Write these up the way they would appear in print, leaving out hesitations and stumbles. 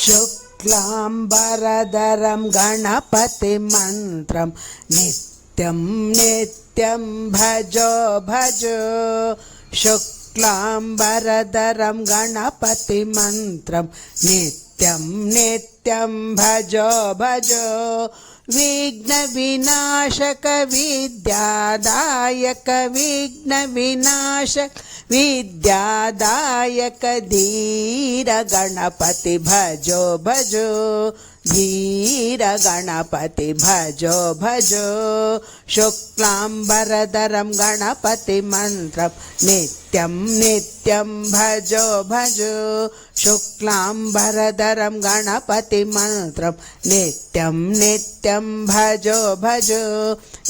शुक्लांबरधरं गणपतिमन्त्रं नित्यं नित्यं भजो भजो। शुक्लांबरधरं गणपतिमन्त्रं नित्यं नित्यं भजो भजो। विघ्नविनाशक विद्यादायक विघ्नविनाशक विद्यादायक धीर गणपति भजो भजो। धीर गणपति भजो भजो। शुक्लांबरधरं गणपतिमन्त्रं नित्यं नित्यं भजो भजो। शुक्लांबरधरं गणपतिमन्त्रं नित्यं नित्यं भजो भजो।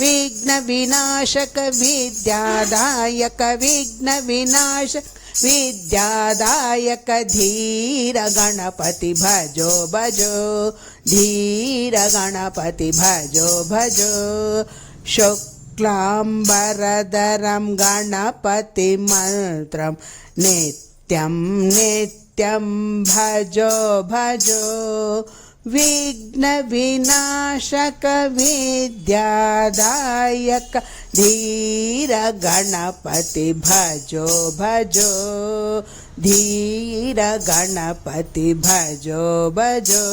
विघ्नविनाशक विद्यादायक विघ्नविनाशक विद्यादायक धीर गणपति भजो भजो। धीर गणपति भजो भजो। शुक्लांबरधरं गणपतिमन्त्रं नित्यं नित्यं भजो भजो। विघ्नविनाशक विद्यादायक धीर गणपति भजो भजो। धीर गणपति भजो भजो।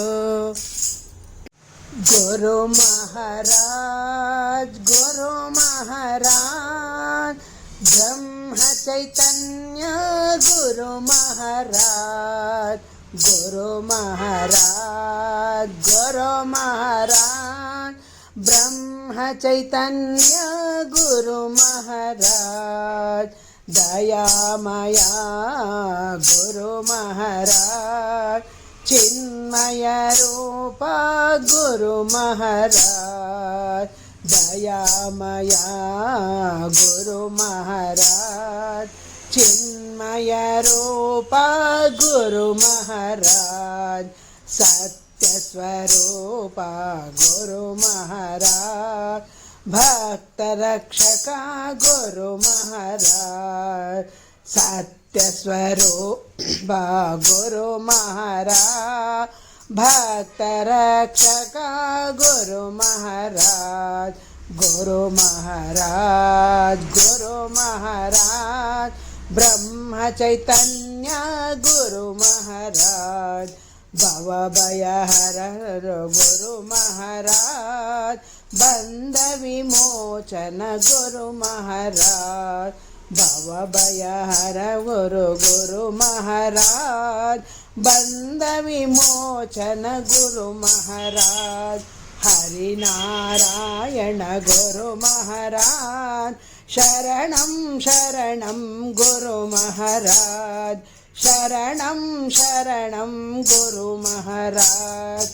गुरु महाराज ब्रह्म चैतन्य गुरु महाराज ब्रह्म चैतन्य गुरु महाराज दयामया गुरु महाराज चिन्मय रूप गुरु महाराज दयामया गुरु महाराज चिन्मय रूप गुरु महाराज सत्य स्वरूप गुरु महाराज भक्त रक्षक गुरु महाराज सत्य स्वरूप गुरु महाराज भक्त रक्षक गुरु महाराज ब्रह्म चैतन्य गुरु महाराज भवभयहर गुरु महाराज बंध विमोचन गुरु महाराज भवभयहर गुरु महाराज बंध विमोचन गुरु महाराज हरिनारायण गुरु महाराज शरणं शरणं गुरु महाराज शरणं शरणं गुरु महाराज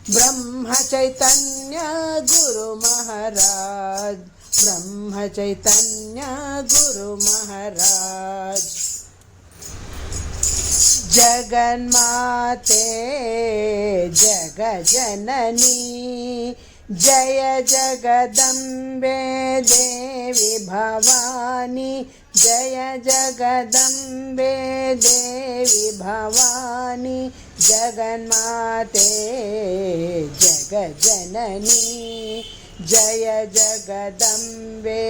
ब्रह्म चैतन्य गुरु महाराज ब्रह्म चैतन्य गुरु महाराज जगन्माते जगजननी जय जगदम्बे देवी भवानी जय जगदम्बे देवी भवानी जगन्माते जगजननी जय जगदम्बे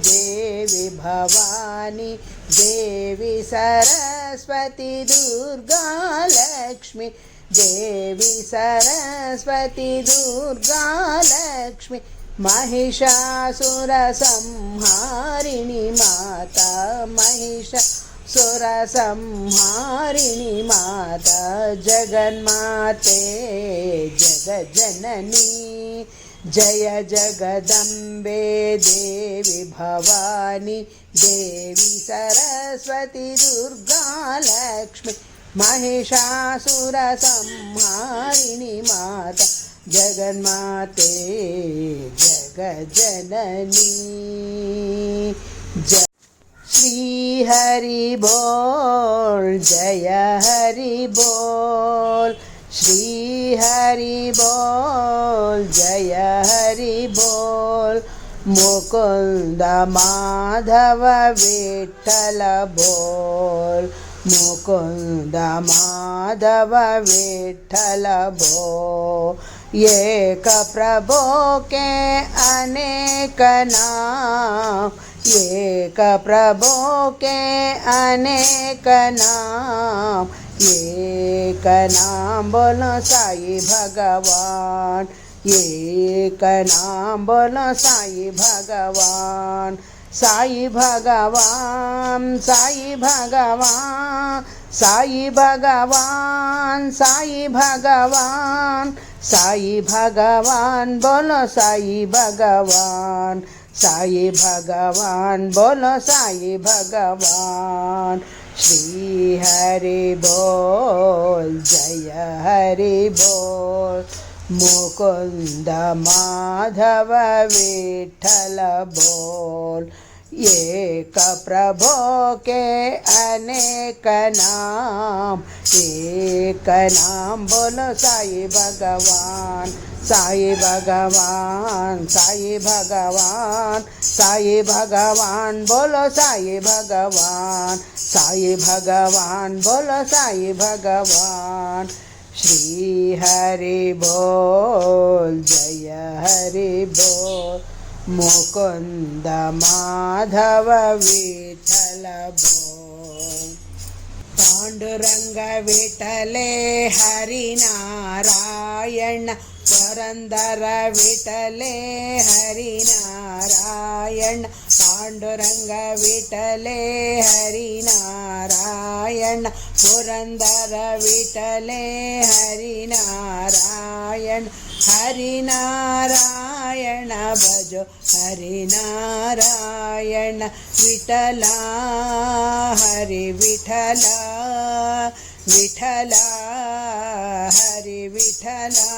देवी भवानी देवी सरस्वती दुर्गा लक्ष्मी देवी सरस्वती दुर्गा लक्ष्मी महिषासुर संहारिणी माता महिषासुर संहारिणी माता जगन्माते जगजननी जय जगदम्बे देवी भवानी देवी सरस्वती दुर्गा लक्ष्मी महिषासुर संहारिणी माता जगन्माते जगजननी श्री हरि बोल जय हरि बोल श्री हरि बोल जय हरि बोल मुकुंद माधव विठ्ठल बोल बोल मुकुंद माधव विठ्ठल बोल। एक प्रभो के अनेक नाम, एक प्रभो के अनेक नाम, एक नाम बोलो साई भगवान, एक नाम बोलो साई भगवान। साई भगवान, साई भगवान, साई भगवान, साई भगवान, साई भगवान बोलो साई भगवान, साई भगवान बोलो साई भगवान। श्री हरि बोल, जय हरि बोल, मुकुंद माधव विठ्ठल बोल। एक प्रभो के अनेक नाम, एक नाम बोलो साई भगवान, साई भगवान, साई भगवान, साई भगवान बोलो साई भगवान, साई भगवान बोलो साई भगवान। श्री हरि बोल, जय हरि बोल, मुकुंद माधव विठ्ठल बोल। पांडुरंग विठ्ठले हरि नारायण, पुरंदर विठ्ठले हरि नारायण, पांडुरंग विठ्ठले हरि नारायण, पुरंदर विठ्ठले हरि नारायण। हरि नारायण भजो हरि नारायण, विठ्ठला हरि विठ्ठला, विठ्ठला हरि विठ्ठला।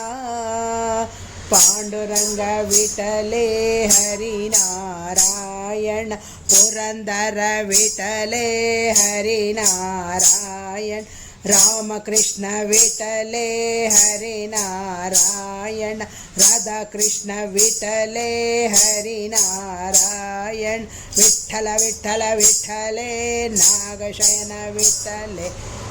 पांडुरंग विठ्ठले हरि नारायण, पुरंदर विठ्ठले हरि नारायण, रामकृष्ण विठ्ठले हरि नारायण, राधा कृष्ण विठ्ठले हरि नारायण। विठ्ठल विठ्ठल विठ्ठले नागशयन विठ्ठले,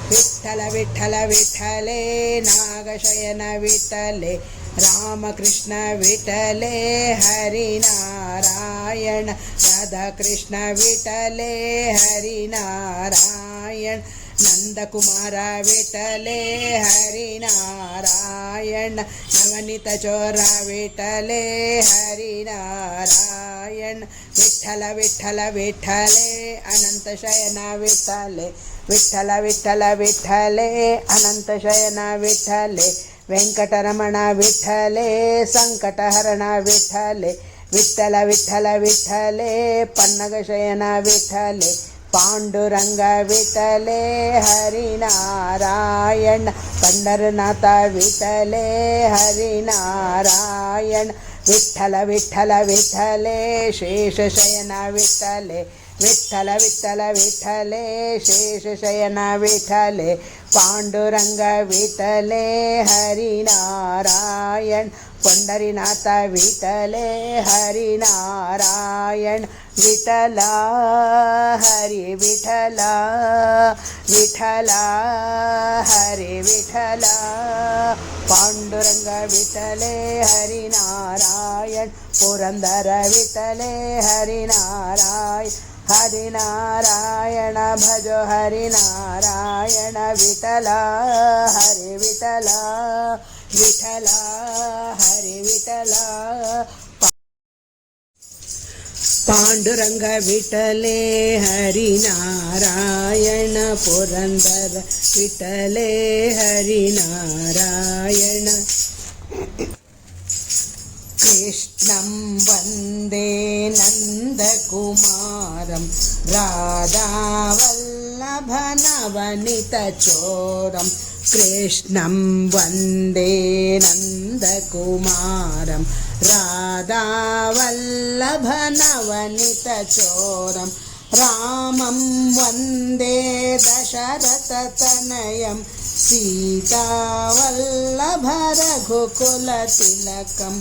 विठ्ठल विठ्ठल विठ्ठले नागशयन विठ्ठले, रामकृष्ण विठ्ठले हरि नारायण, राधा कृष्ण विठ्ठले हरि नारायण। नंदकुमार विठ्ठले हरि नारायण, नवनीत चोर विठ्ठले हरि नारायण। विठ्ठल विठ्ठल विठ्ठले अनंत शयन विठ्ठले, विठ्ठल विठ्ठल विठ्ठले अनंत शयन विठ्ठले, वेंकटरमण विठ्ठले संकटहरण विठ्ठले, विठ्ठल विठ्ठल विठ्ठले पन्नगशयन विठ्ठले, पांडुरंग विठ्ठले हरि नारायण, पंढरनाथ विठ्ठले हरि नारायण। विठ्ठल विठ्ठल विठ्ठले शेषशयन विठ्ठले, विठ्ठल विठ्ठल विठ्ठले शेषशयन विठ्ठले, पांडुरंग विठ्ठले हरि नारायण, पंढरीनाथ विठ्ठले हरि नारायण। विठ्ठला हरि विठ्ठला, विठ्ठला हरि विठ्ठला, पांडुरंग विठ्ठले हरि नारायण, पुरंदर विठ्ठले हरि नारायण। हरि नारायण भजो हरि नारायण, विठ्ठला हरि विठ्ठला, विठ्ठला हरि विठ्ठला। पांडुरंग विठ्ठले हरि नारायण, पुरंदर विठ्ठले हरि नारायण। कृष्णं वन्दे नन्दकुमारं, राधावल्लभनवनीतचोरं, कृष्णं वन्दे नन्दकुमारं, राधावल्लभनवनीतचोरं, रामं वन्दे दशरथतनयं, सीतावल्लभ रघुकुलतिलकं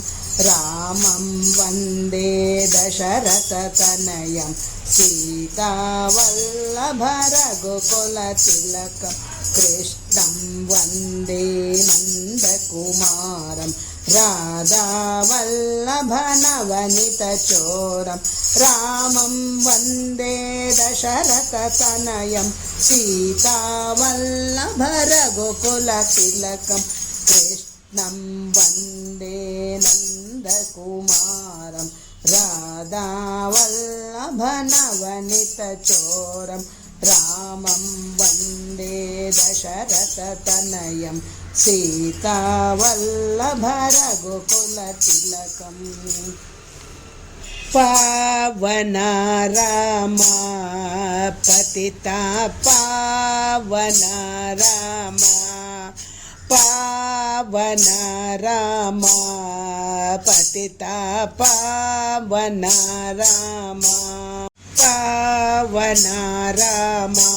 रामं वन्दे दशरथतनयं सीतावल्लभ रघुकुलतिलकं कृष्णं वन्दे नन्दकुमारं राधावल्लभ नवनीतचोरं रामं वन्दे दशरथतनयं सीतावल्लभ रघुकुलतिलकं कृष्णं वन्दे नन्दकुमारं राधावल्लभ नवनीतचोरं रामं वन्दे दशरथतनयं सीतावल्लभ रघुकुलतिलकम् पावना रामा पतिता पावना रामा पावना रामा पतिता पावना रामा पावना रामा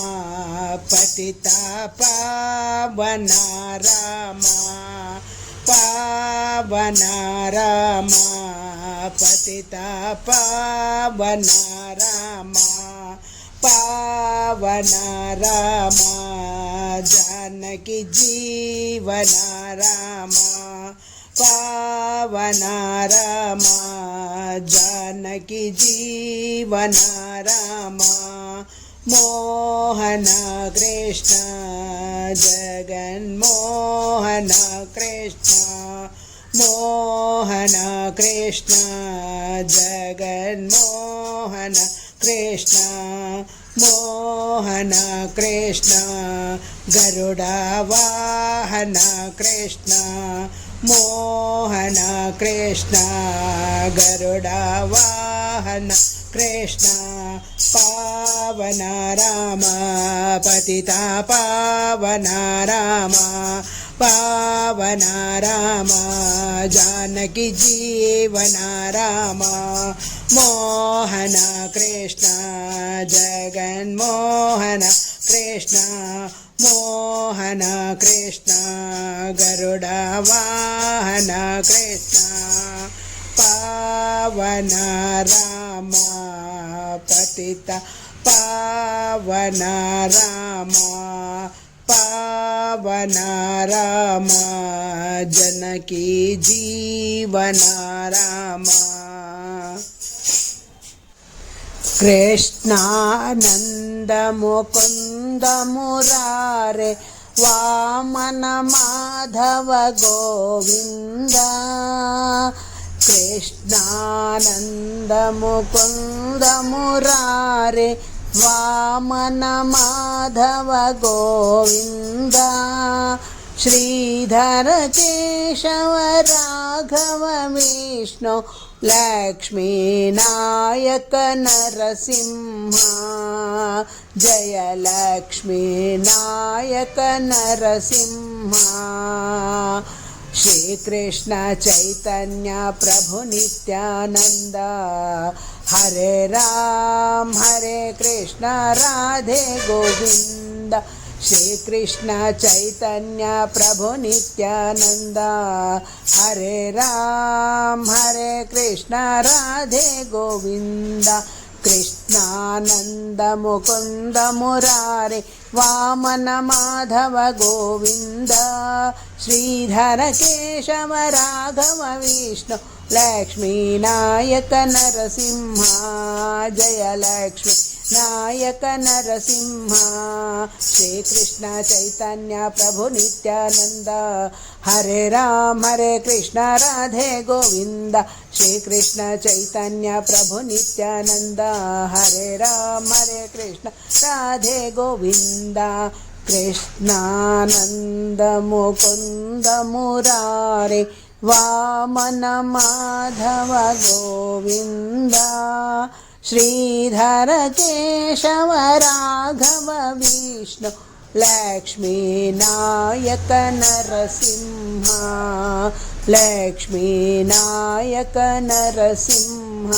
पतिता पावना रामा पावना रामा पतिता पावना रामा पावना रामा जानकी जीवना रामा पावना रामा जानकी जीवना रामा मोहन कृष्ण जगन्मोहन कृष्ण मोहन कृष्ण जगन्मोहन कृष्ण मोहन कृष्ण गरुडवाहन कृष्ण मोहन कृष्ण गरुडवाहन कृष्ण पावना रामा पतिता पावना रामा पावना रामा जानकी जीवना रामा मोहन कृष्ण जगन्मोहन कृष्ण मोहन कृष्ण गरुडवाहन कृष्ण पावना रामा पतिता पावना रामा पावना रामा जनकी जीवना रामा कृष्णानंद मुकुंद मुरारे वामन माधव गोविंद कृष्णानंद मुकुंद मुरारे वामन माधव गोविंद श्रीधर केशव राघव विष्णु लक्ष्मी नायक नरसिंह जय लक्ष्मी नायक नरसिंह श्री कृष्ण चैतन्य प्रभु नित्यानंद हरे राम हरे कृष्ण राधे गोविंद श्री कृष्ण चैतन्य प्रभु नित्यानंद हरे राम हरे कृष्ण राधे गोविंद कृष्णानंद मुकुंद मुरारे वामन माधव गोविंद श्रीधर केशव राघव विष्णु लक्ष्मी नायक नरसिंह जय लक्ष्मी नायक नरसिंह श्री कृष्ण चैतन्य प्रभु नित्यानंद हरे राम हरे कृष्ण राधे गोविंद श्री कृष्ण चैतन्य प्रभु नित्यानंद हरे राम हरे कृष्ण राधे गोविंद कृष्णानंद मुकुंद मुरारे वामन माधव गोविंद श्रीधर केशव राघव विष्णु लक्ष्मी नायक नरसिंह लक्ष्मी नायक नरसिंह